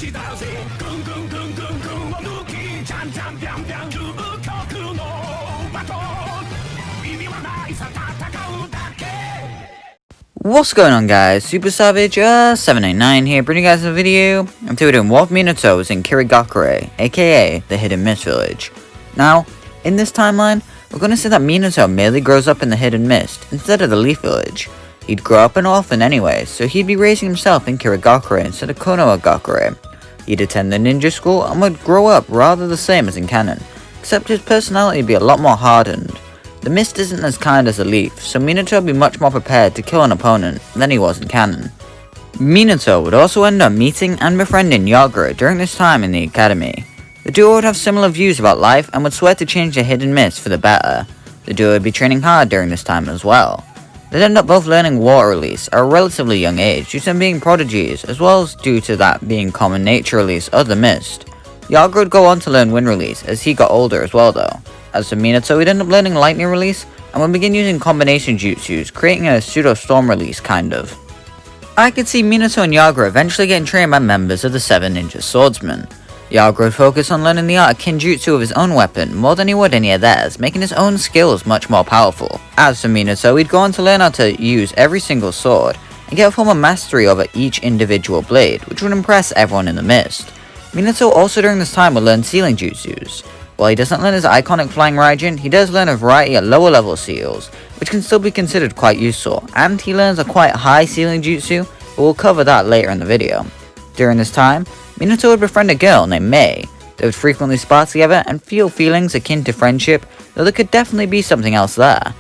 What's going on, guys? Super Savage 789 here, bringing you guys a video. I'm doing what Minato is in Kirigakure, aka the Hidden Mist Village. Now, in this timeline, we're going to see that Minato merely grows up in the Hidden Mist instead of the Leaf Village. He'd grow up an orphan anyway, so he'd be raising himself in Kirigakure instead of Konohagakure. He'd attend the ninja school and would grow up rather the same as in canon, except his personality would be a lot more hardened. The mist isn't as kind as a leaf, so Minato would be much more prepared to kill an opponent than he was in canon. Minato would also end up meeting and befriending Yagura during this time in the academy. The duo would have similar views about life and would swear to change the Hidden Mist for the better. The duo would be training hard during this time as well. They'd end up both learning water release at a relatively young age due to them being prodigies, as well as due to that being common nature release of the mist. Yagura would go on to learn wind release as he got older as well though. As for Minato, he'd end up learning lightning release and would begin using combination jutsus, creating a pseudo storm release kind of. I could see Minato and Yagura eventually getting trained by members of the 7 Ninja Swordsmen. Yagura would focus on learning the art of Kinjutsu of his own weapon more than he would any of theirs, making his own skills much more powerful. As for Minato, he'd go on to learn how to use every single sword and get a form of mastery over each individual blade, which would impress everyone in the mist. Minato also during this time would learn sealing jutsus. While he doesn't learn his iconic flying Raijin, he does learn a variety of lower level seals, which can still be considered quite useful, and he learns a quite high sealing jutsu, but we'll cover that later in the video. During this time, Minato would befriend a girl named Mei. They would frequently spar together and feel feelings akin to friendship, though there could definitely be something else there.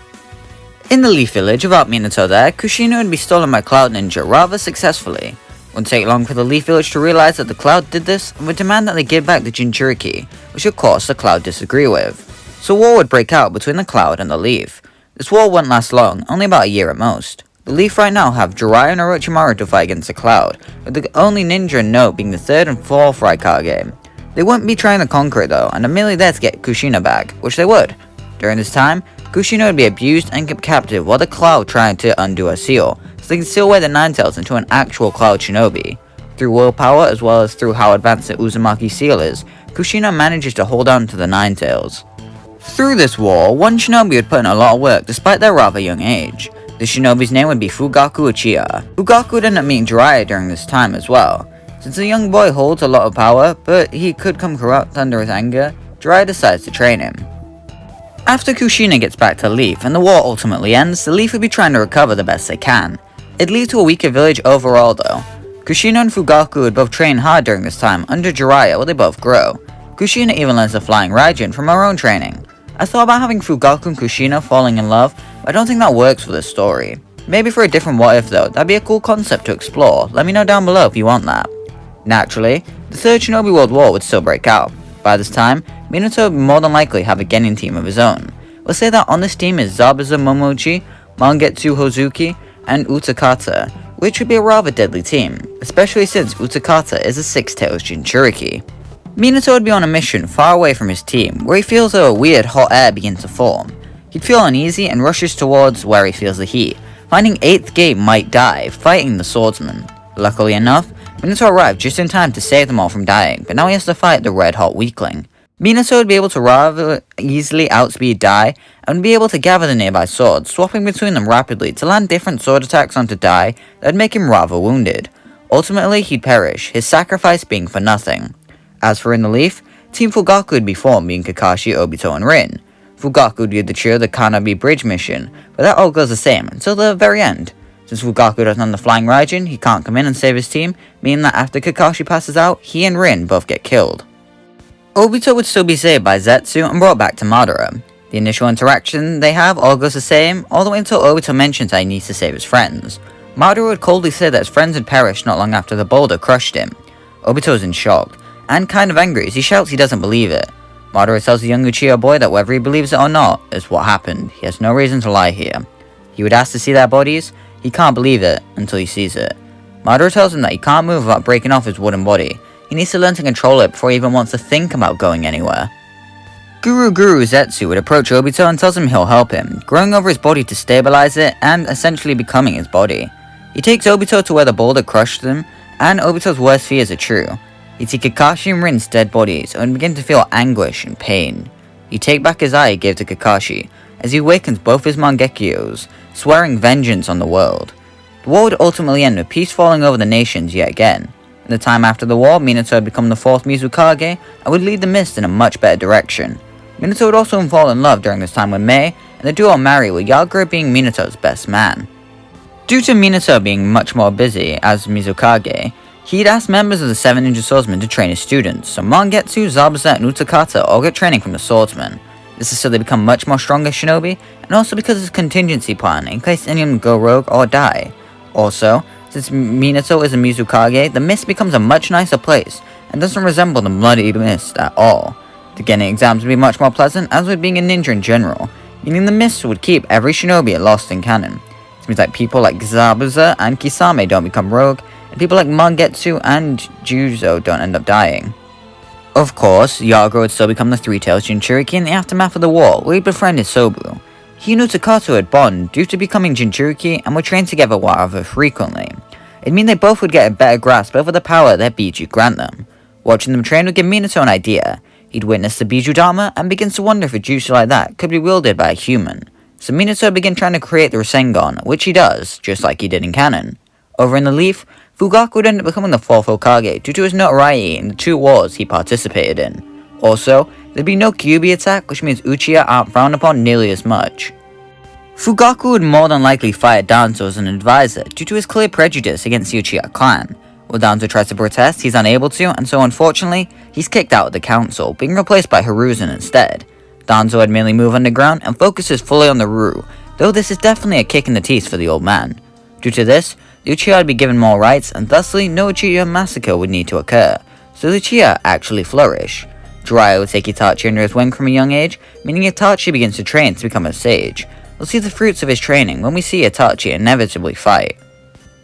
In the Leaf Village, without Minato there, Kushina would be stolen by Cloud Ninja rather successfully. It wouldn't take long for the Leaf Village to realize that the Cloud did this and would demand that they give back the Jinchuriki, which of course the Cloud disagree with. So war would break out between the Cloud and the Leaf. This war wouldn't last long, only about a year at most. The Leaf right now have Jiraiya and Orochimaru to fight against the Cloud, with the only ninja in note being the 3rd and 4th Raikage. They wouldn't be trying to conquer it though, and are merely there to get Kushina back, which they would. During this time, Kushina would be abused and kept captive while the Cloud tried to undo her seal, so they can still wear the Ninetales into an actual Cloud Shinobi. Through willpower as well as through how advanced the Uzumaki seal is, Kushina manages to hold on to the Ninetales. Through this war, one shinobi would put in a lot of work despite their rather young age. The shinobi's name would be Fugaku Uchiha. Fugaku would end up meeting Jiraiya during this time as well. Since the young boy holds a lot of power, but he could come corrupt under his anger, Jiraiya decides to train him. After Kushina gets back to Leaf and the war ultimately ends, the Leaf would be trying to recover the best they can. It'd lead to a weaker village overall though. Kushina and Fugaku would both train hard during this time under Jiraiya while they both grow. Kushina even learns the flying Raijin from her own training. I thought about having Fugaku and Kushina falling in love, but I don't think that works for this story. Maybe for a different what if though, that'd be a cool concept to explore. Let me know down below if you want that. Naturally, the 3rd Shinobi World War would still break out. By this time, Minato would more than likely have a genin team of his own. We'll say that on this team is Zabuza Momochi, Mangetsu Hozuki, and Utakata, which would be a rather deadly team, especially since Utakata is a 6-tailed Jinchuriki. Minato would be on a mission far away from his team, where he feels a weird hot air begin to form. He'd feel uneasy and rushes towards where he feels the heat, finding 8th Gate Might Die, fighting the swordsman. Luckily enough, Minato arrived just in time to save them all from dying, but now he has to fight the red hot weakling. Minato would be able to rather easily outspeed Dai, and would be able to gather the nearby swords, swapping between them rapidly to land different sword attacks onto Dai that would make him rather wounded. Ultimately, he'd perish, his sacrifice being for nothing. As for in the Leaf, Team Fugaku would be formed being Kakashi, Obito, and Rin. Fugaku would be the trio of the Kanabi Bridge mission, but that all goes the same until the very end. Since Fugaku doesn't have the flying Raijin, he can't come in and save his team, meaning that after Kakashi passes out, he and Rin both get killed. Obito would still be saved by Zetsu and brought back to Madara. The initial interaction they have all goes the same, all the way until Obito mentions that he needs to save his friends. Madara would coldly say that his friends had perished not long after the boulder crushed him. Obito is in shock, and kind of angry as he shouts he doesn't believe it. Madara tells the young Uchiha boy that whether he believes it or not is what happened, he has no reason to lie here. He would ask to see their bodies, he can't believe it until he sees it. Madara tells him that he can't move without breaking off his wooden body. He needs to learn to control it before he even wants to think about going anywhere. Guru Zetsu would approach Obito and tells him he'll help him, growing over his body to stabilize it and essentially becoming his body. He takes Obito to where the boulder crushed him, and Obito's worst fears are true. He'd see Kakashi and Rin's dead bodies and would begin to feel anguish and pain. He'd take back his eye he gave to Kakashi, as he awakens both his Mangekyous, swearing vengeance on the world. The war would ultimately end with peace falling over the nations yet again. In the time after the war, Minato had become the 4th Mizukage and would lead the Mist in a much better direction. Minato would also fall in love during this time with Mei, and the duo marry, with Yagura being Minato's best man. Due to Minato being much more busy as Mizukage, he'd ask members of the 7 Ninja Swordsmen to train his students, so Mangetsu, Zabuza, and Utakata all get training from the swordsman. This is so they become much more stronger shinobi, and also because it's a contingency plan in case any of them go rogue or die. Also, since Minato is a Mizukage, the Mist becomes a much nicer place, and doesn't resemble the Bloody Mist at all. The Genin exams would be much more pleasant, as would being a ninja in general, meaning the Mist would keep every shinobi at lost in canon. This means that people like Zabuza and Kisame don't become rogue, and people like Mangetsu and Juzo don't end up dying. Of course, Yagura would still become the Three-Tailed Jinchuriki in the aftermath of the war, where he befriended Sobu. He and Utakata would bond due to becoming Jinchuriki and would train together rather frequently. It'd mean they both would get a better grasp over the power their Biju grant them. Watching them train would give Minato an idea. He'd witness the Biju Dharma and begins to wonder if a jutsu like that could be wielded by a human. So Minato began trying to create the Rasengan, which he does, just like he did in canon. Over in the Leaf, Fugaku would end up becoming the 4th Hokage due to his notoriety in the 2 wars he participated in. Also, there'd be no Kyuubi attack, which means Uchiha aren't frowned upon nearly as much. Fugaku would more than likely fire Danzo as an advisor due to his clear prejudice against the Uchiha clan. When Danzo tries to protest, he's unable to, and so unfortunately, he's kicked out of the council, being replaced by Hiruzen instead. Danzo would merely move underground and focuses fully on the Ryu, though this is definitely a kick in the teeth for the old man. Due to this, the Uchiha would be given more rights, and thusly no Uchiha massacre would need to occur, so the Uchiha actually flourish. Jiraiya would take Itachi under his wing from a young age, meaning Itachi begins to train to become a sage. We'll see the fruits of his training when we see Itachi inevitably fight.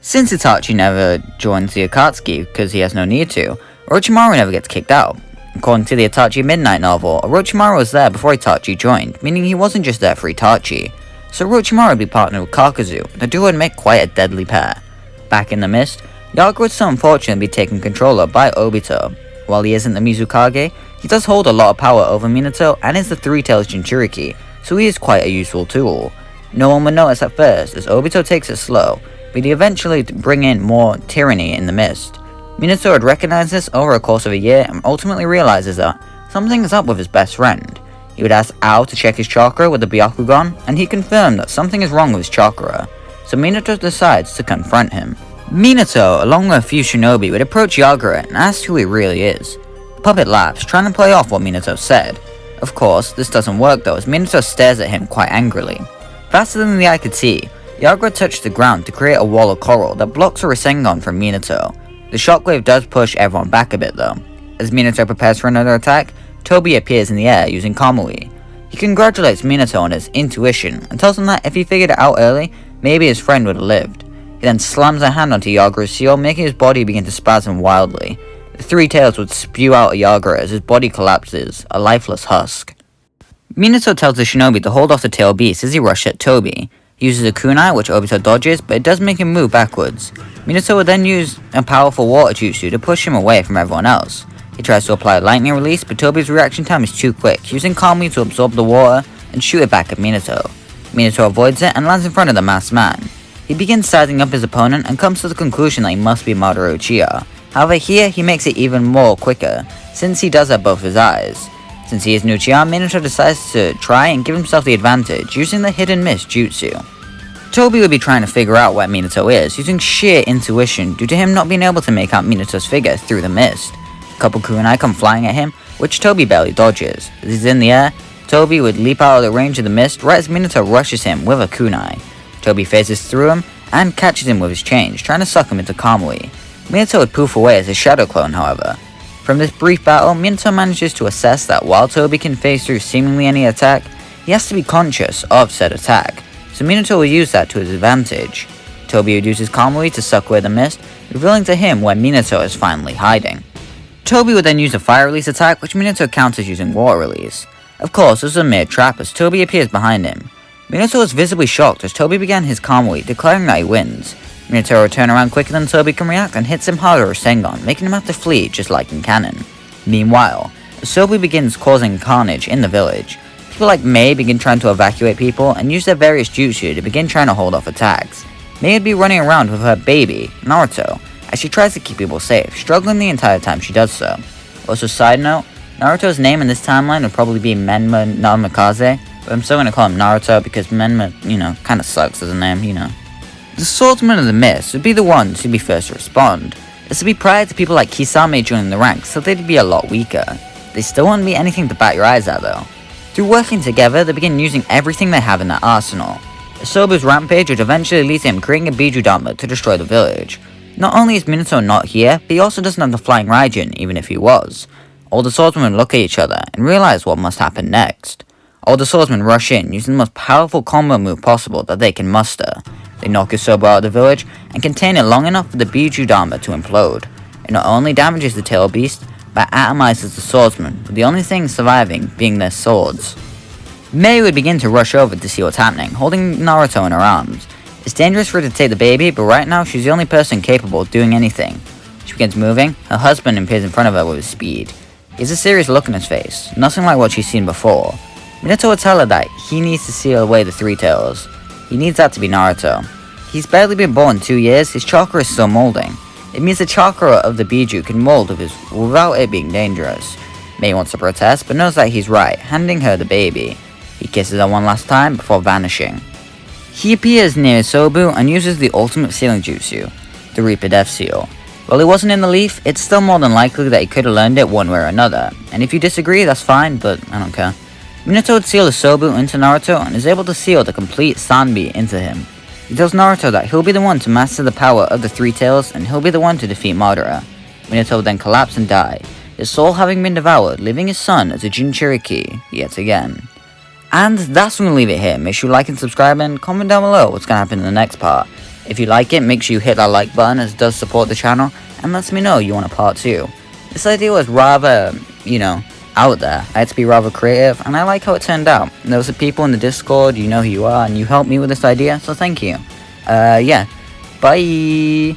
Since Itachi never joins the Akatsuki because he has no need to, Orochimaru never gets kicked out. According to the Itachi Midnight novel, Orochimaru was there before Itachi joined, meaning he wasn't just there for Itachi. So Orochimaru would be partnered with Kakazu, and the duo would make quite a deadly pair. Back in the Mist, Yagura would so unfortunately be taken control of by Obito. While he isn't the Mizukage, he does hold a lot of power over Minato and is the Three-Tailed Jinchuriki, so he is quite a useful tool. No one would notice at first, as Obito takes it slow, but he eventually bring in more tyranny in the Mist. Minato would recognize this over a course of a year and ultimately realizes that something is up with his best friend. He would ask Ao to check his chakra with the Byakugan, and he confirmed that something is wrong with his chakra, so Minato decides to confront him. Minato, along with a few shinobi, would approach Yagura and ask who he really is. The puppet laughs, trying to play off what Minato said. Of course, this doesn't work though, as Minato stares at him quite angrily. Faster than the eye could see, Yagura touched the ground to create a wall of coral that blocks a Rasengan from Minato. The shockwave does push everyone back a bit though. As Minato prepares for another attack, Tobi appears in the air using Kamui. He congratulates Minato on his intuition and tells him that if he figured it out early, maybe his friend would have lived. He then slams a hand onto Yagura's seal, making his body begin to spasm wildly. The 3 tails would spew out at Yagura as his body collapses, a lifeless husk. Minato tells the shinobi to hold off the tail beast as he rushes at Tobi. He uses a kunai, which Obito dodges, but it does make him move backwards. Minato would then use a powerful water jutsu to push him away from everyone else. He tries to apply a lightning release, but Tobi's reaction time is too quick, using Kamui to absorb the water and shoot it back at Minato. Minato avoids it and lands in front of the masked man. He begins sizing up his opponent and comes to the conclusion that he must be Madara Uchiha. However, here he makes it even more quicker, since he does have both his eyes. Since he is an Uchiha, Minato decides to try and give himself the advantage, using the Hidden Mist jutsu. Tobi would be trying to figure out where Minato is, using sheer intuition due to him not being able to make out Minato's figure through the mist. A couple kunai come flying at him, which Tobi barely dodges. As he's in the air, Tobi would leap out of the range of the mist right as Minato rushes him with a kunai. Tobi phases through him and catches him with his chains, trying to suck him into Kamui. Minato would poof away as a shadow clone, however. From this brief battle, Minato manages to assess that while Tobi can phase through seemingly any attack, he has to be conscious of said attack, so Minato will use that to his advantage. Tobi would use his Kamui to suck away the mist, revealing to him where Minato is finally hiding. Tobi would then use a fire release attack, which Minato counters using water release. Of course, this was a mere trap as Tobi appears behind him. Minato was visibly shocked as Tobi began his Kamui, declaring that he wins. Minato will turn around quicker than Asobu can react and hits him harder with Sengon, making him have to flee just like in canon. Meanwhile, Asobu begins causing carnage in the village. People like Mei begin trying to evacuate people and use their various jutsu to begin trying to hold off attacks. Mei would be running around with her baby, Naruto, as she tries to keep people safe, struggling the entire time she does so. Also, side note, Naruto's name in this timeline would probably be Menma Namikaze, but I'm still gonna call him Naruto because Menma, kinda sucks as a name, The swordsmen of the mist would be the ones who'd be first to respond. This would be prior to people like Kisame joining the ranks, so they'd be a lot weaker. They still wouldn't be anything to bat your eyes at though. Through working together, they begin using everything they have in their arsenal. Asobu's rampage would eventually lead to him creating a Bijudama to destroy the village. Not only is Minato not here, but he also doesn't have the flying Raijin, even if he was. All the swordsmen would look at each other and realize what must happen next. All the swordsmen rush in, using the most powerful combo move possible that they can muster. They knock Asobu out of the village and contain it long enough for the Bijudama to implode. It not only damages the tail beast, but atomizes the swordsman, with the only thing surviving being their swords. Mei would begin to rush over to see what's happening, holding Naruto in her arms. It's dangerous for her to take the baby, but right now she's the only person capable of doing anything. She begins moving, her husband appears in front of her with his speed. He has a serious look on his face, nothing like what she's seen before. Minato would tell her that he needs to seal away the Three Tails. He needs that to be Naruto. He's barely been born 2 years, his chakra is still molding. It means the chakra of the Biju can mold without it being dangerous. Mei wants to protest, but knows that he's right, handing her the baby. He kisses her one last time before vanishing. He appears near Asobu and uses the ultimate sealing jutsu, the Reaper Death Seal. While it wasn't in the leaf, it's still more than likely that he could have learned it one way or another, and if you disagree, that's fine, but I don't care. Minato would seal Asobu into Naruto and is able to seal the complete Sanbi into him. He tells Naruto that he'll be the one to master the power of the Three Tails and he'll be the one to defeat Madara. Minato would then collapse and die, his soul having been devoured, leaving his son as a Jinchuriki yet again. And that's when we leave it here. Make sure you like and subscribe and comment down below what's going to happen in the next part. If you like it, make sure you hit that like button as it does support the channel and lets me know you want a part 2. This idea was rather, out there. I had to be rather creative and I like how it turned out. There was some people in the Discord, you know who you are, and you helped me with this idea, so thank you. Yeah. Bye!